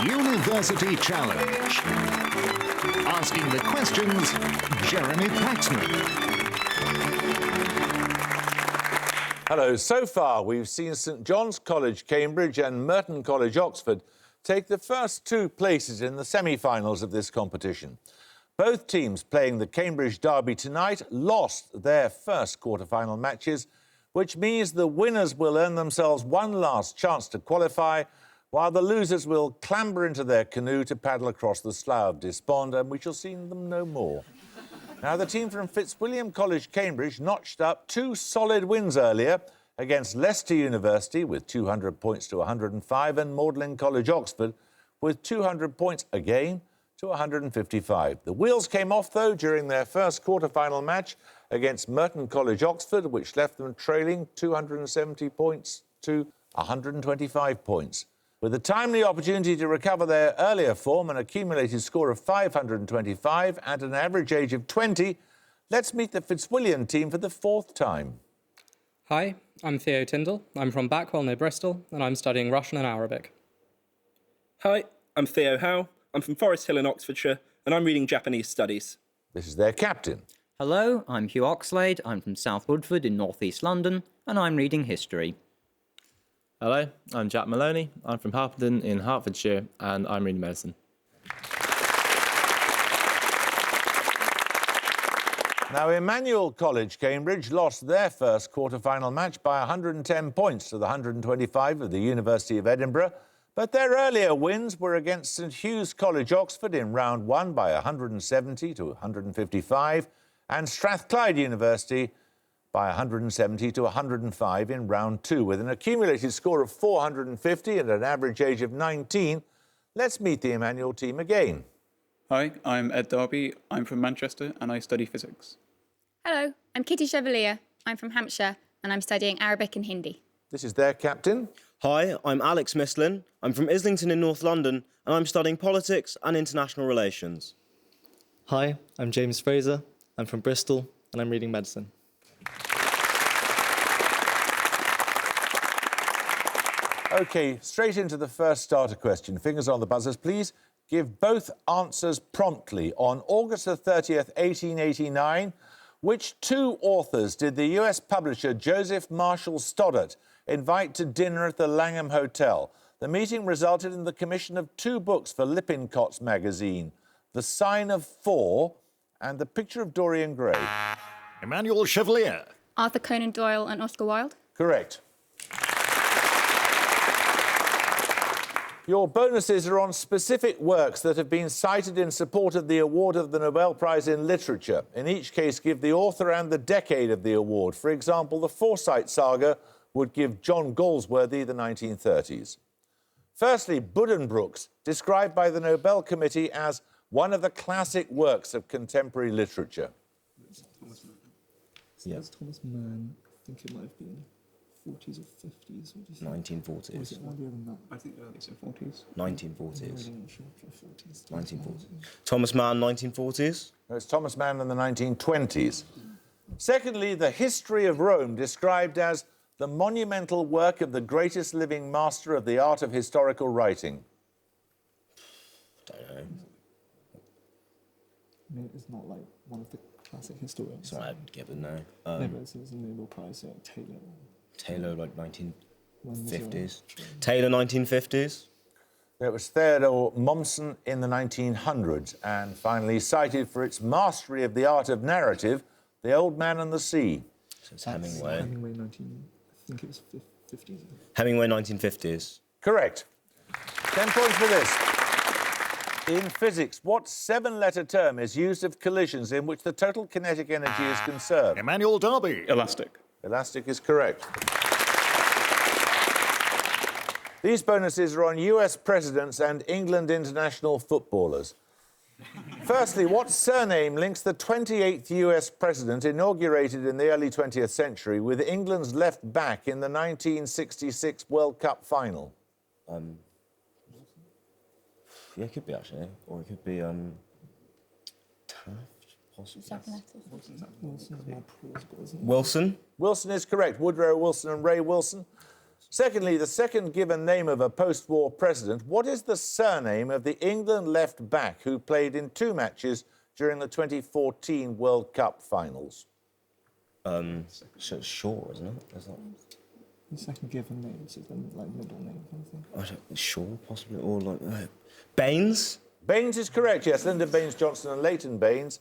University Challenge. Asking the questions, Jeremy Paxman. Hello. So far, we've seen St John's College, Cambridge and Merton College, Oxford, take the first two places in the semi-finals of this competition. Both teams playing the Cambridge derby tonight lost their first quarter-final matches, which means the winners will earn themselves one last chance to qualify, while the losers will clamber into their canoe to paddle across the Slough of Despond, and we shall see them no more. Now, the team from Fitzwilliam College, Cambridge, notched up two solid wins earlier against Leicester University with 200 points to 105 and Magdalen College, Oxford, with 200 points again to 155. The wheels came off, though, during their first quarter-final match against Merton College, Oxford, which left them trailing 270 points to 125 points. With a timely opportunity to recover their earlier form, an accumulated score of 525 and an average age of 20, let's meet the Fitzwilliam team for the fourth time. Hi, I'm Theo Tyndall. I'm from Backwell near Bristol, and I'm studying Russian and Arabic. Hi, I'm Theo Howe. I'm from Forest Hill in Oxfordshire, and I'm reading Japanese studies. This is their captain. Hello, I'm Hugh Oxlade. I'm from South Woodford in North East London, and I'm reading history. Hello, I'm Jack Maloney. I'm from Harpenden in Hertfordshire, and I'm reading medicine. Now, Emmanuel College, Cambridge, lost their first quarter-final match by 110 points to the 125 of the University of Edinburgh, but their earlier wins were against St Hugh's College, Oxford, in round one by 170 to 155, and Strathclyde University by 170 to 105 in round two. With an accumulated score of 450 and an average age of 19, let's meet the Emmanuel team again. Hi, I'm Ed Darby. I'm from Manchester and I study physics. Hello, I'm Kitty Chevalier. I'm from Hampshire and I'm studying Arabic and Hindi. This is their captain. Hi, I'm Alex Mislin. I'm from Islington in North London and I'm studying politics and international relations. Hi, I'm James Fraser. I'm from Bristol and I'm reading medicine. OK, straight into the first starter question. Fingers on the buzzers, please. Give both answers promptly. On August the 30th, 1889, which two authors did the US publisher Joseph Marshall Stoddart invite to dinner at the Langham Hotel? The meeting resulted in the commission of two books for Lippincott's magazine, The Sign of Four and The Picture of Dorian Gray. Emmanuel Chevalier. Arthur Conan Doyle and Oscar Wilde. Correct. Your bonuses are on specific works that have been cited in support of the award of the Nobel Prize in Literature. In each case, give the author and the decade of the award. For example, the Forsyte Saga would give John Galsworthy the 1930s. Firstly, Buddenbrooks, described by the Nobel Committee as one of the classic works of contemporary literature. Yes, Thomas Mann. I think it might have been 40s or 50s. 1940s. Or is it earlier than that? I think early, so 40s. 1940s. I'm not sure. 40s. 1940s. Thomas Mann, 1940s. No, it's Thomas Mann in the 1920s. Secondly, The History of Rome, described as the monumental work of the greatest living master of the art of historical writing. Don't know. I mean, it's not like one of the classic historians. Sorry, I'd give it no. No, but it's a Nobel Prize, so Taylor. Taylor, like When was 1950s. your- Taylor, 1950s. It was Theodore Mommsen in the 1900s, and finally cited for its mastery of the art of narrative, The Old Man and the Sea. So it's Hemingway. Hemingway, I think it was 50s. Hemingway, 1950s. Correct. 10 points for this. In physics, what seven-letter term is used of collisions in which the total kinetic energy is conserved? Emmanuel Darby. Elastic. Elastic is correct. These bonuses are on US presidents and England international footballers. Firstly, what surname links the 28th US president inaugurated in the early 20th century with England's left back in the 1966 World Cup final? Yeah, it could be actually. Or it could be Taft, possibly. Wilson's more plausible, isn't it? Wilson. Wilson is correct. Woodrow Wilson and Ray Wilson. Secondly, the second given name of a post-war president. What is the surname of the England left back who played in 2 matches during the 2014 World Cup finals? Shaw, isn't it? Is that... The second given name is then like middle name kind of thing. I don't... Shaw, possibly, or like... Baines? Baines is correct, yes. Lyndon Baines Johnson and Leighton Baines.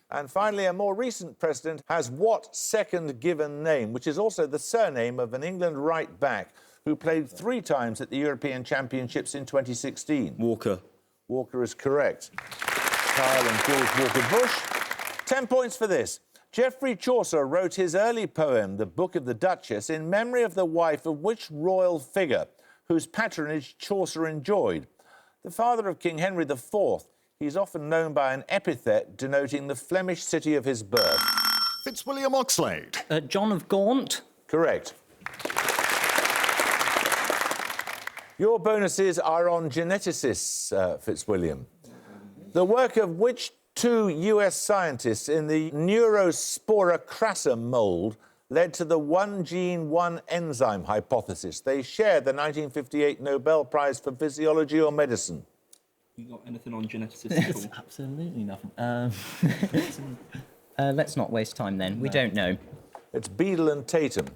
And finally, a more recent president has what second given name, which is also the surname of an England right back who played 3 times at the European Championships in 2016? Walker. Walker is correct. Kyle and George Walker Bush. 10 points for this. Geoffrey Chaucer wrote his early poem, The Book of the Duchess, in memory of the wife of which royal figure whose patronage Chaucer enjoyed? The father of King Henry IV. He's often known by an epithet denoting the Flemish city of his birth. Fitzwilliam Oxlade. John of Gaunt. Correct. Your bonuses are on geneticists, Fitzwilliam. The work of which 2 US scientists in the Neurospora crassa mould led to the one gene, one enzyme hypothesis? They shared the 1958 Nobel Prize for Physiology or Medicine. You got anything on geneticists at all? Absolutely nothing. Let's not waste time then. We don't know. It's Beadle and Tatum.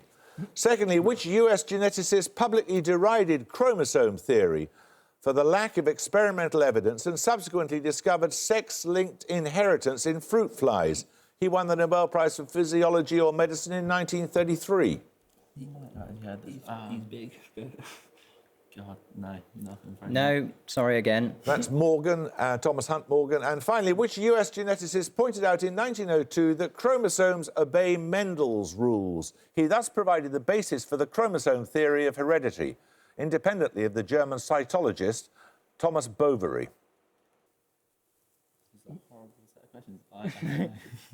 Secondly, which US geneticist publicly derided chromosome theory for the lack of experimental evidence and subsequently discovered sex-linked inheritance in fruit flies? He won the Nobel Prize for Physiology or Medicine in 1933. He's big. God, no, nothing. No, sorry again. That's Morgan, Thomas Hunt Morgan. And finally, which US geneticist pointed out in 1902 that chromosomes obey Mendel's rules? He thus provided the basis for the chromosome theory of heredity, independently of the German cytologist Thomas Bovary.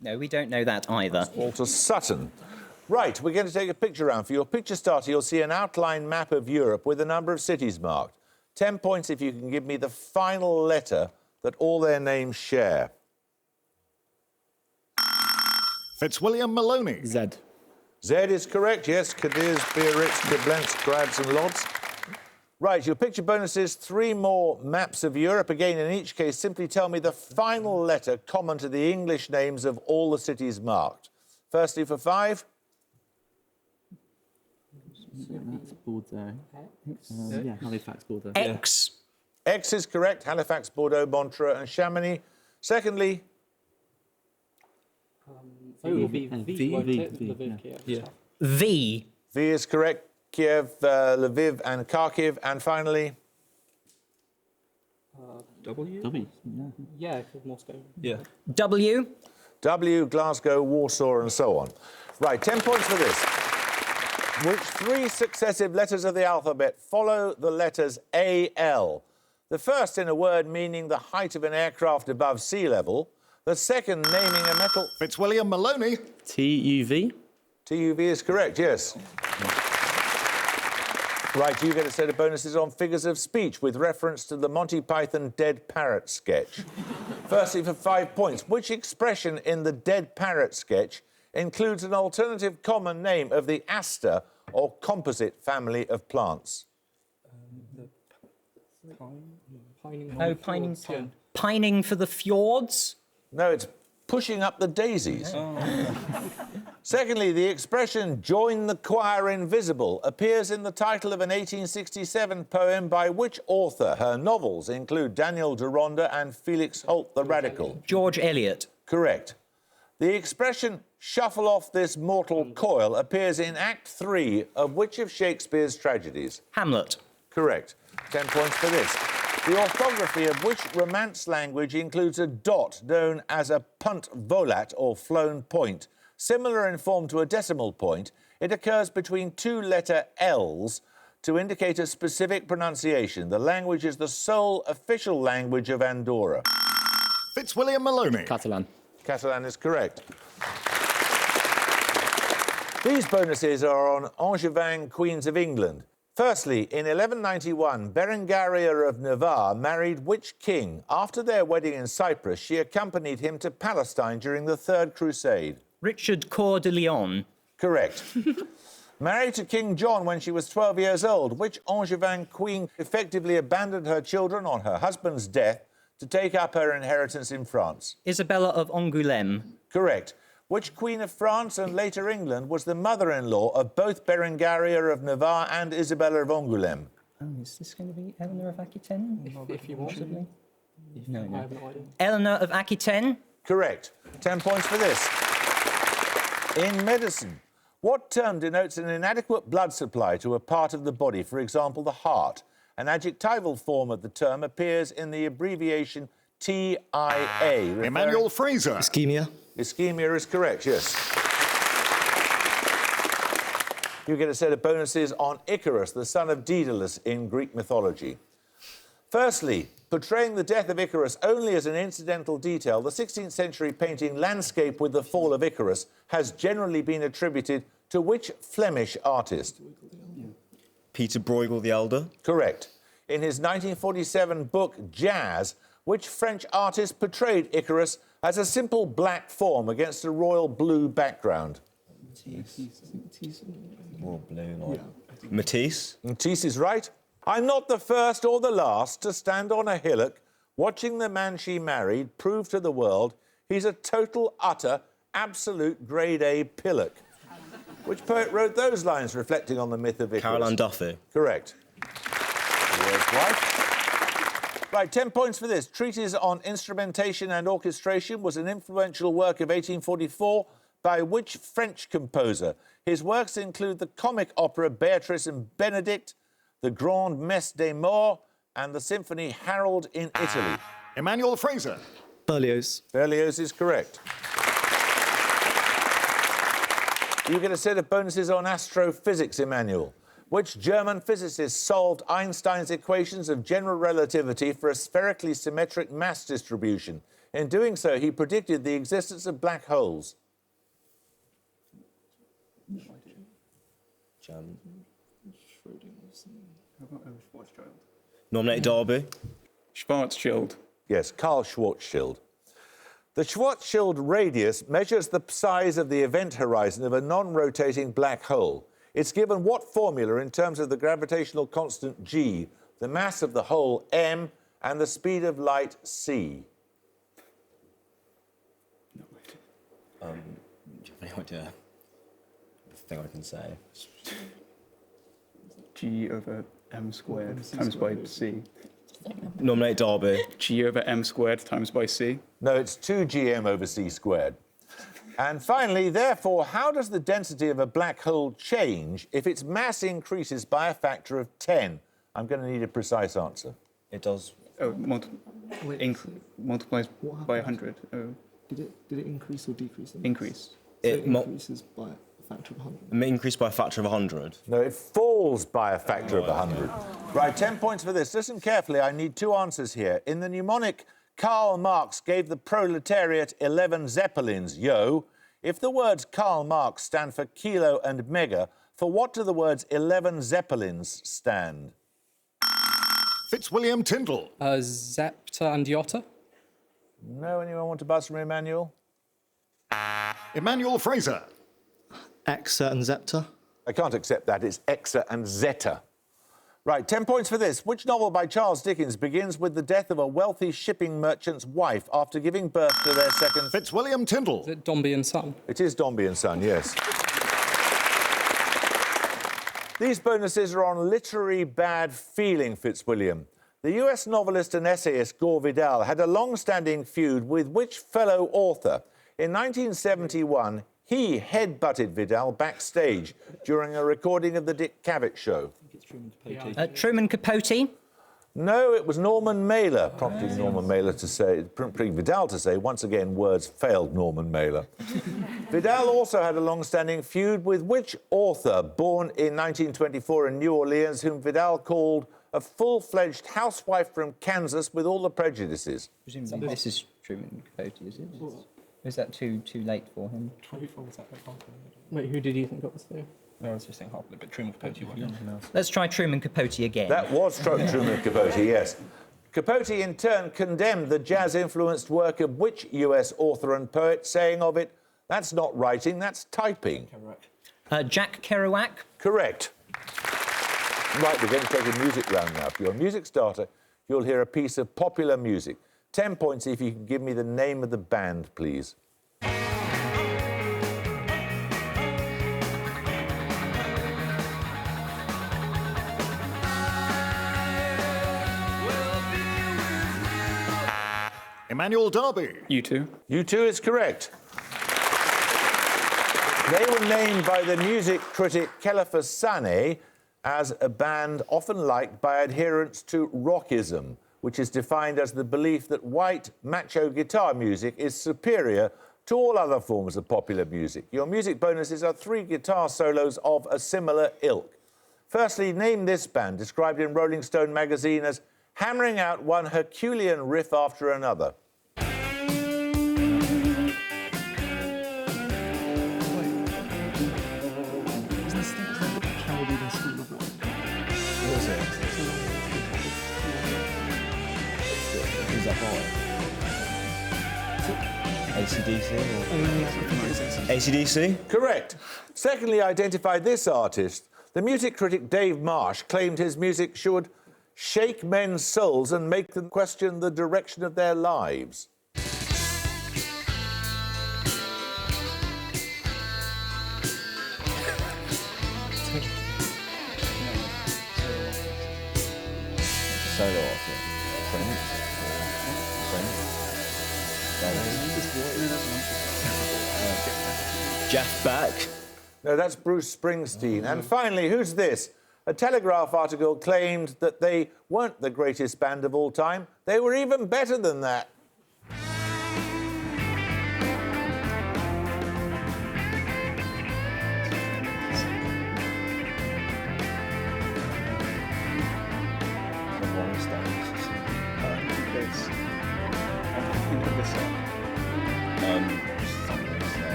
No, we don't know that either. Walter Sutton. Right, we're going to take a picture round. For your picture starter, you'll see an outline map of Europe with a number of cities marked. 10 points if you can give me the final letter that all their names share. Fitzwilliam Maloney. Z. Z is correct, yes. Cadiz, Biarritz, Koblenz, Graz and Lodz. Right, your picture bonus is 3 more maps of Europe. Again, in each case, simply tell me the final letter common to the English names of all the cities marked. Firstly, for 5. That's Bordeaux. Yeah, Halifax, Bordeaux. X. X is correct. Halifax, Bordeaux, Montreux and Chamonix. Secondly, V. V is correct. Kiev, Lviv and Kharkiv. And finally, W? W. Yeah, Moscow. Yeah. W. W, Glasgow, Warsaw and so on. Right, 10 points for this. Which 3 successive letters of the alphabet follow the letters AL? The first in a word meaning the height of an aircraft above sea level. The second naming a metal... Fitzwilliam Maloney. TUV. TUV is correct, yes. Right, you get a set of bonuses on figures of speech with reference to the Monty Python Dead Parrot sketch. Firstly, for 5 points, which expression in the Dead Parrot sketch includes an alternative common name of the aster or composite family of plants? Pining for the fjords. No, it's pushing up the daisies. Secondly, the expression join the choir invisible appears in the title of an 1867 poem by which author? Her novels include Daniel Deronda and Felix Holt the Radical. George Eliot. Correct. The expression shuffle off this mortal coil appears in Act 3 of which of Shakespeare's tragedies? Hamlet. Correct. 10 points for this. The orthography of which Romance language includes a dot known as a punt volat or flown point. Similar in form to a decimal point, it occurs between 2 letter L's to indicate a specific pronunciation. The language is the sole official language of Andorra. Fitzwilliam Maloney. Catalan. Catalan is correct. These bonuses are on Angevin Queens of England. Firstly, in 1191, Berengaria of Navarre married which king? After their wedding in Cyprus, she accompanied him to Palestine during the Third Crusade. Richard Coeur de Lion. Correct. Married to King John when she was 12 years old, which Angevin queen effectively abandoned her children on her husband's death to take up her inheritance in France? Isabella of Angoulême. Correct. Which Queen of France and later England was the mother-in-law of both Berengaria of Navarre and Isabella of Angoulême? Oh, is this going to be Eleanor of Aquitaine? If you want to. No, I no. have no idea. Eleanor of Aquitaine? Correct. 10 points for this. In medicine, what term denotes an inadequate blood supply to a part of the body, for example, the heart? An adjectival form of the term appears in the abbreviation TIA. Emmanuel Fraser. Ischemia. Ischemia is correct, yes. You get a set of bonuses on Icarus, the son of Daedalus in Greek mythology. Firstly, portraying the death of Icarus only as an incidental detail, the 16th century painting Landscape with the Fall of Icarus has generally been attributed to which Flemish artist? Peter Bruegel the Elder. Correct. In his 1947 book Jazz, which French artist portrayed Icarus as a simple black form against a royal blue background? Royal blue, like... Matisse. Matisse is right. I'm not the first or the last to stand on a hillock watching the man she married prove to the world he's a total, utter, absolute grade A pillock. Which poet wrote those lines reflecting on the myth of Icarus? Caroline Duffy. Correct. Right, 10 points for this. Treatise on Instrumentation and Orchestration was an influential work of 1844 by which French composer? His works include the comic opera Beatrice and Benedict, the Grande Messe des Morts, and the symphony Harold in Italy. Emmanuel Fraser. Berlioz. Berlioz is correct. You get a set of bonuses on astrophysics, Emmanuel. Which German physicist solved Einstein's equations of general relativity for a spherically symmetric mass distribution? In doing so, he predicted the existence of black holes. Nominate Derby. Schwarzschild. Yes, Karl Schwarzschild. The Schwarzschild radius measures the size of the event horizon of a non-rotating black hole. It's given what formula in terms of the gravitational constant g, the mass of the hole m, and the speed of light c? Do you have any idea? I think I can say. G over m squared times by c. Nominate Derby. G over m squared times by c. No, it's 2gm over c squared. And finally, therefore, how does the density of a black hole change if its mass increases by a factor of 10? I'm going to need a precise answer. It does. Oh, multiplies by 100. Oh, Did it increase or decrease? increase. It increases by a factor of 100. increased by a factor of 100. No, it falls by a factor of 100. Right, 10 points for this. Listen carefully, I need two answers here. In the mnemonic, Karl Marx gave the proletariat 11 zeppelins, yo. If the words Karl Marx stand for kilo and mega, for what do the words 11 zeppelins stand? Fitzwilliam Tyndall. Zepter and Yotta? No, anyone want to buzz from Emmanuel? Emmanuel Fraser. Exa and Zepter. I can't accept that. It's Exa and Zeta. Right, 10 points for this. Which novel by Charles Dickens begins with the death of a wealthy shipping merchant's wife after giving birth to their second... Fitzwilliam Tyndall. Is it Dombey and Son? It is Dombey and Son, yes. These bonuses are on literary bad feeling, Fitzwilliam. The US novelist and essayist Gore Vidal had a long-standing feud with which fellow author? In 1971, he head-butted Vidal backstage during a recording of the Dick Cavett Show. Truman Capote? No, it was Norman Mailer, prompting Norman Mailer to say, prompting Vidal to say, once again, words failed Norman Mailer. Vidal also had a long-standing feud with which author, born in 1924 in New Orleans, whom Vidal called a full-fledged housewife from Kansas with all the prejudices? Presumably this is Truman Capote, is it? Is that too late for him? Wait, who did you think got this thing? No, I was just saying half of it, but Truman Capote won. Let's try Truman Capote again. That was Truman Capote, yes. Capote, in turn, condemned the jazz-influenced work of which US author and poet, saying of it, that's not writing, that's typing? Jack Kerouac. Correct. Right, we're going to take a music round now. For your music starter, you'll hear a piece of popular music. 10 points if you can give me the name of the band, please. Emmanuel Derby. U2. U2 is correct. They were named by the music critic Kelafar Sane as a band often liked by adherents to rockism, which is defined as the belief that white, macho guitar music is superior to all other forms of popular music. Your music bonuses are 3 guitar solos of a similar ilk. Firstly, name this band, described in Rolling Stone magazine as hammering out one Herculean riff after another. AC/DC? Correct. Secondly, identify this artist. The music critic Dave Marsh claimed his music should shake men's souls and make them question the direction of their lives. Solo artist. Jeff Beck. No, that's Bruce Springsteen. And finally, who's this? A Telegraph article claimed that they weren't the greatest band of all time. They were even better than that.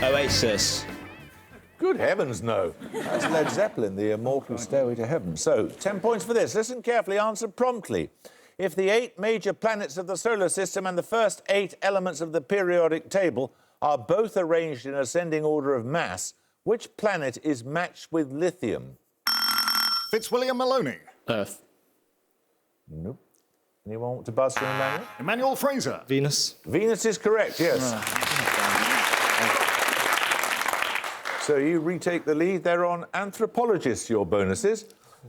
Oasis. Good heavens, no. That's Led Zeppelin, the immortal Stairway to Heaven. So, 10 points for this. Listen carefully, answer promptly. If the 8 major planets of the solar system and the first 8 elements of the periodic table are both arranged in ascending order of mass, which planet is matched with lithium? Fitzwilliam Maloney. Earth. Nope. Anyone want to buzz from Emmanuel? Emmanuel Fraser. Venus. Venus is correct, yes. So you retake the lead. They're on anthropologists, your bonuses.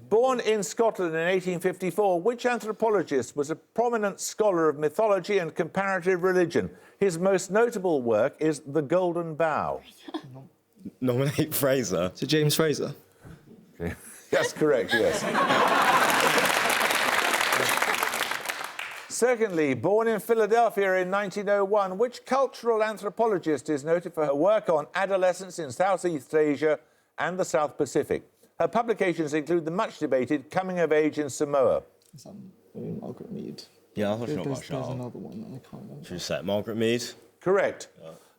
Born in Scotland in 1854, which anthropologist was a prominent scholar of mythology and comparative religion? His most notable work is The Golden Bough. Nominate Fraser. So James Fraser. That's correct, yes. Secondly, born in Philadelphia in 1901, which cultural anthropologist is noted for her work on adolescence in Southeast Asia and the South Pacific? Her publications include the much-debated Coming of Age in Samoa. Margaret Mead. Yeah, I thought you There's another one that I can't remember. Should have said Margaret Mead. Correct.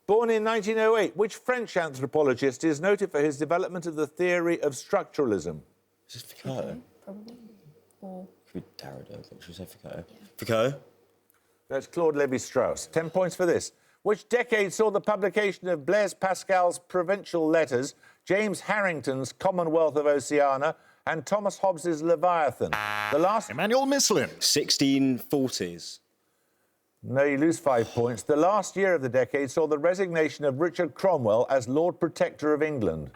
Born in 1908, which French anthropologist is noted for his development of the theory of structuralism? Is this Foucault? Probably. Or... Should be Derrida, but should we say Foucault? Yeah. Foucault? That's Claude Lévi-Strauss. 10 points for this. Which decade saw the publication of Blaise Pascal's Provincial Letters, James Harrington's Commonwealth of Oceania, and Thomas Hobbes's Leviathan? The last... Emmanuel Mislin. 1640s. No, you lose 5 points. The last year of the decade saw the resignation of Richard Cromwell as Lord Protector of England.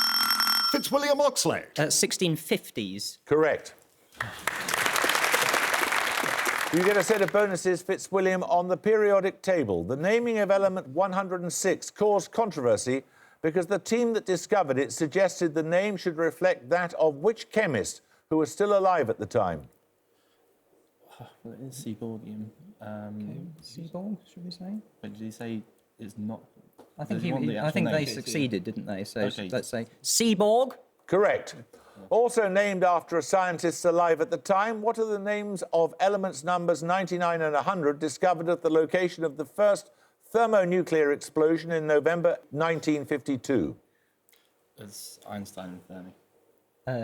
Fitzwilliam Oxlade. 1650s. Correct. You get a set of bonuses, Fitzwilliam, on the periodic table. The naming of element 106 caused controversy because the team that discovered it suggested the name should reflect that of which chemist who was still alive at the time? Well, it is Seaborgium. Seaborg, should we say? But did he say it's not? I think, Does he want the I actual think they name? succeeded, didn't they? So Okay. let's say Seaborg. Correct. Also named after a scientist alive at the time, what are the names of elements numbers 99 and 100 discovered at the location of the first thermonuclear explosion in November 1952? It's Einstein and Fermi.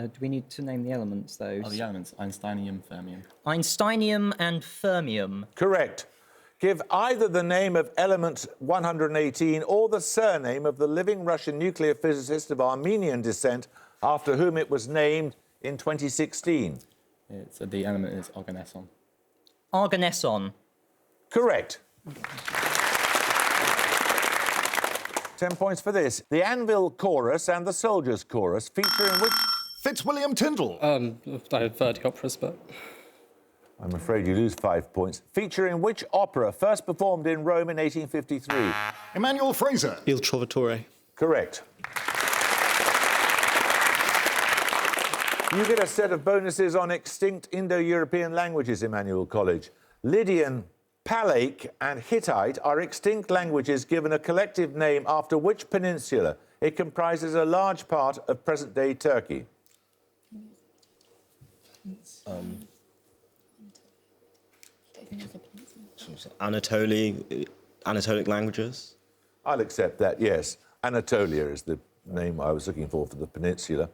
Do we need to name the elements, though? Oh, the elements: Einsteinium, fermium. Einsteinium and fermium. Correct. Give either the name of element 118 or the surname of the living Russian nuclear physicist of Armenian descent after whom it was named in 2016. The element is organesson. Arganesson. Correct. 10 points for this. The Anvil Chorus and the Soldiers Chorus feature in which... Fitzwilliam Tyndall. I have Verdi operas, but I'm afraid you lose 5 points. Feature in which opera first performed in Rome in 1853? Emmanuel Fraser. Il Trovatore. Correct. You get a set of bonuses on extinct Indo-European languages, Emmanuel College. Lydian, Palaic and Hittite are extinct languages given a collective name after which peninsula? It comprises a large part of present-day Turkey. Anatolic languages. I'll accept that, yes. Anatolia is the name I was looking for the peninsula.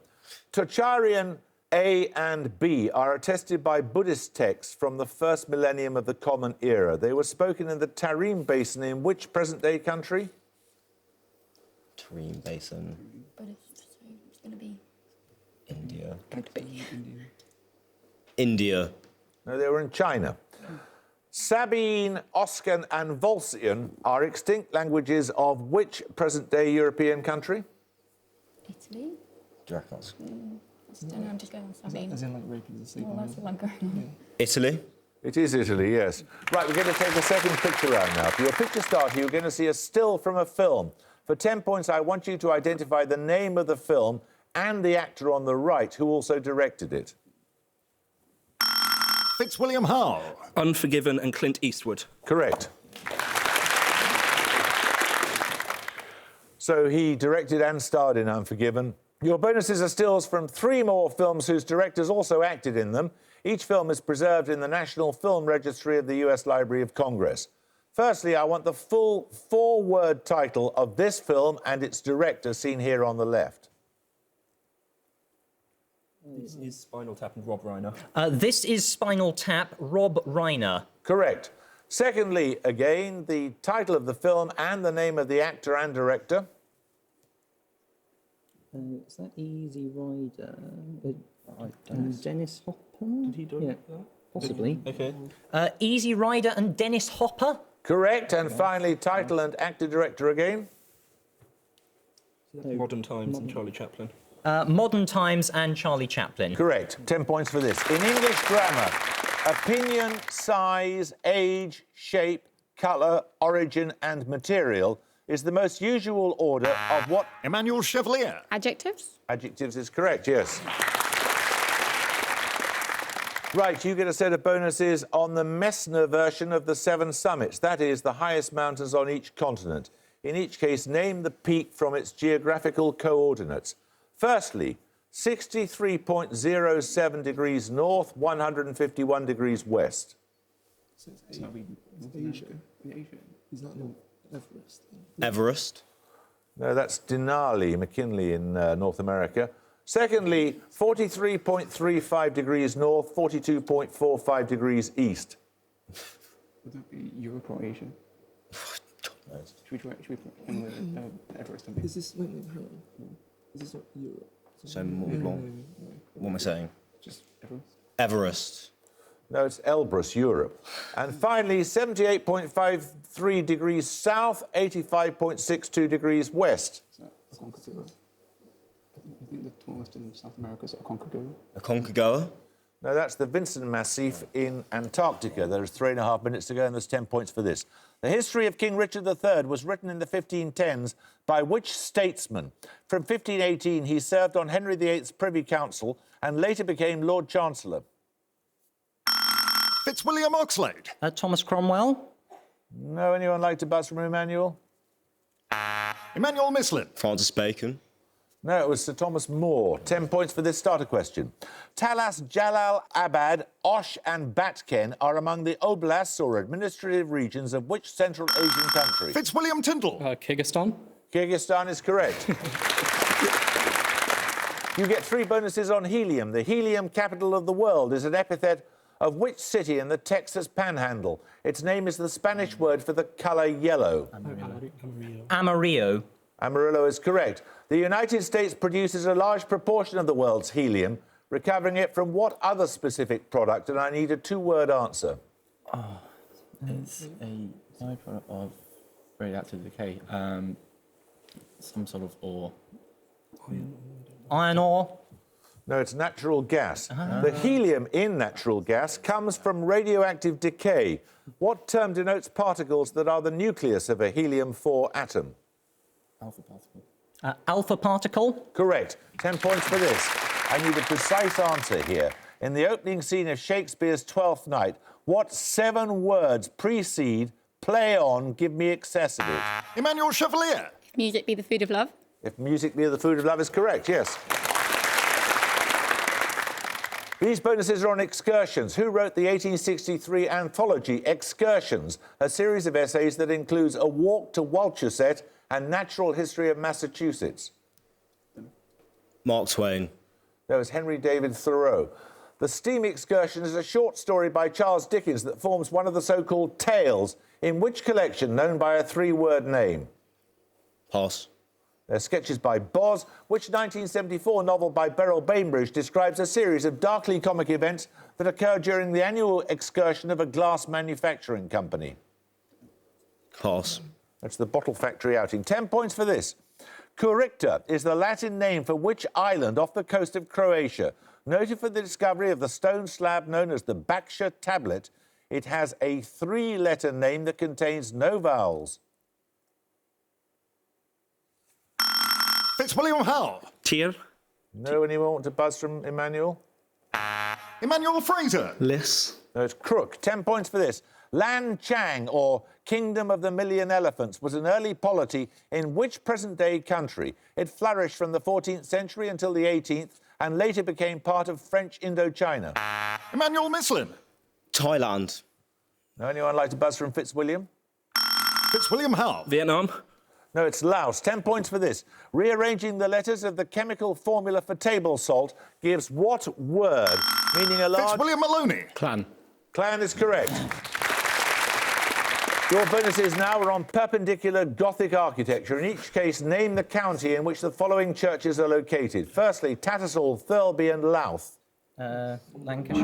Tocharian A and B are attested by Buddhist texts from the first millennium of the Common Era. They were spoken in the Tarim Basin in which present-day country? Tarim Basin. Buddhist, so it's going to be... India. India. No, they were in China. Sabine, Oscan and Volscian are extinct languages of which present-day European country? Italy? Do you reckon that's- I don't know, I'm just going on Sabine. As in, like, raping the sleep. Well, that's what I'm going on. Italy. It is Italy, yes. Right, we're going to take the second picture round now. For your picture starter, you're going to see a still from a film. For 10 points, I want you to identify the name of the film and the actor on the right who also directed it. Fitzwilliam Howe. Unforgiven and Clint Eastwood. Correct. So he directed and starred in Unforgiven. Your bonuses are stills from 3 more films whose directors also acted in them. Each film is preserved in the National Film Registry of the US Library of Congress. Firstly, I want the full 4-word title of this film and its director seen here on the left. This is Spinal Tap and Rob Reiner. This is Spinal Tap, Rob Reiner. Correct. Secondly, again, the title of the film and the name of the actor and director. Is that Easy Rider? Dennis Hopper? Did he do it? Possibly. Okay. Easy Rider and Dennis Hopper? Correct. And finally, title and actor-director again. Modern Times and Charlie Chaplin. Modern Times and Charlie Chaplin. Correct. 10 points for this. In English grammar, opinion, size, age, shape, colour, origin and material is the most usual order of what? Emmanuel Chevalier. Adjectives? Adjectives is correct, yes. Right, you get a set of bonuses on the Messner version of the 7 summits. That is, the highest mountains on each continent. In each case, name the peak from its geographical coordinates. Firstly, 63.07 degrees north, 151 degrees west. Everest. No, that's Denali, McKinley in North America. Secondly, 43.35 degrees north, 42.45 degrees east. Would that be Europe or Asia? Should we put Everest on? Is this, wait, hang on. Is this not Europe? So Mont Blanc. What am I saying? Just Everest? Everest. No, it's Elbrus, Europe. And finally, 78.53 degrees south, 85.62 degrees west. Is that Aconcagua? I think the tallest in South America is Aconcagua. Aconcagua. No, that's the Vinson Massif in Antarctica. There's 3.5 minutes to go, and there's 10 points for this. The history of King Richard III was written in the 1510s by which statesman? From 1518, he served on Henry VIII's Privy Council and later became Lord Chancellor. Fitzwilliam Oxlade. Thomas Cromwell? No, anyone like to buzz from Emmanuel? Emmanuel Mislin. Francis Bacon. No, it was Sir Thomas More. 10 points for this starter question. Talas, Jalal, Abad, Osh and Batken are among the oblasts or administrative regions of which Central Asian country? Fitzwilliam Tyndall. Kyrgyzstan. Kyrgyzstan is correct. You get 3 bonuses on helium. The helium capital of the world is an epithet of which city in the Texas Panhandle? Its name is the Spanish word for the colour yellow. Amarillo. Amarillo is correct. The United States produces a large proportion of the world's helium, recovering it from what other specific product? And I need a two-word answer. It's a byproduct of radioactive decay. Some sort of ore. Iron ore. No, it's natural gas. The helium in natural gas comes from radioactive decay. What term denotes particles that are the nucleus of a helium-4 atom? Alpha particle. Alpha particle. Correct. 10 points for this. I need a precise answer here. In the opening scene of Shakespeare's Twelfth Night, what 7 words precede "play on, give me excess of it"? Emmanuel Chevalier. If music be the food of love. If music be the food of love is correct, yes. These bonuses are on excursions. Who wrote the 1863 anthology Excursions, a series of essays that includes A Walk to Walchusett and Natural History of Massachusetts? Mark Twain. That was Henry David Thoreau. The Steam Excursion is a short story by Charles Dickens that forms one of the so-called tales in which collection known by a 3-word name? Pass. They're sketches by Boz. Which 1974 novel by Beryl Bainbridge describes a series of darkly comic events that occur during the annual excursion of a glass manufacturing company? Pass. That's the Bottle Factory outing. 10 points for this. Kurikta is the Latin name for which island off the coast of Croatia? Noted for the discovery of the stone slab known as the Baksha tablet, it has a 3-letter name that contains no vowels. Fitzwilliam Howe. Tier. No, anyone want to buzz from Emmanuel? Emmanuel Fraser. Liss. No, it's Crook. 10 points for this. Lan Chang, or Kingdom of the Million Elephants, was an early polity in which present-day country? It flourished from the 14th century until the 18th and later became part of French Indochina. Emmanuel Mislin. Thailand. No, anyone like to buzz from Fitzwilliam? Fitzwilliam Howe. Vietnam. No, it's Laos. 10 points for this. Rearranging the letters of the chemical formula for table salt gives what word, meaning a large... Fitzwilliam Maloney. Clan. Clan is correct. Your bonuses now are on perpendicular Gothic architecture. In each case, name the county in which the following churches are located. Firstly, Tattersall, Thirlby and Louth. Lancashire.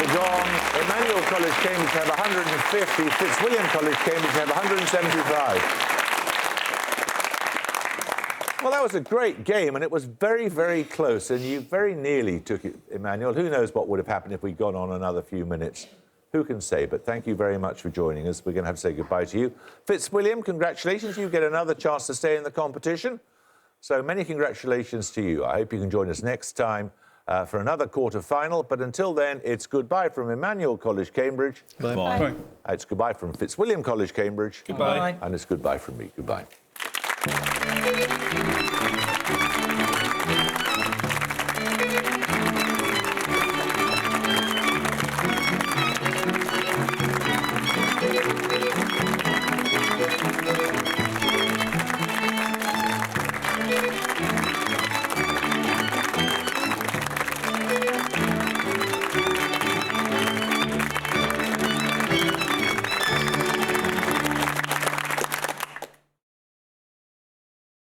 Gone. Emmanuel College, Cambridge have 150. Fitzwilliam College, Cambridge have 175. Well, that was a great game, and it was very, very close, and you very nearly took it, Emmanuel. Who knows what would have happened if we'd gone on another few minutes? Who can say? But thank you very much for joining us. We're going to have to say goodbye to you. Fitzwilliam, congratulations. You get another chance to stay in the competition. So many congratulations to you. I hope you can join us next time for another quarter-final. But until then, it's goodbye from Emmanuel College, Cambridge. Bye. Bye. It's goodbye from Fitzwilliam College, Cambridge. Goodbye. And it's goodbye from me. Goodbye. Thank you.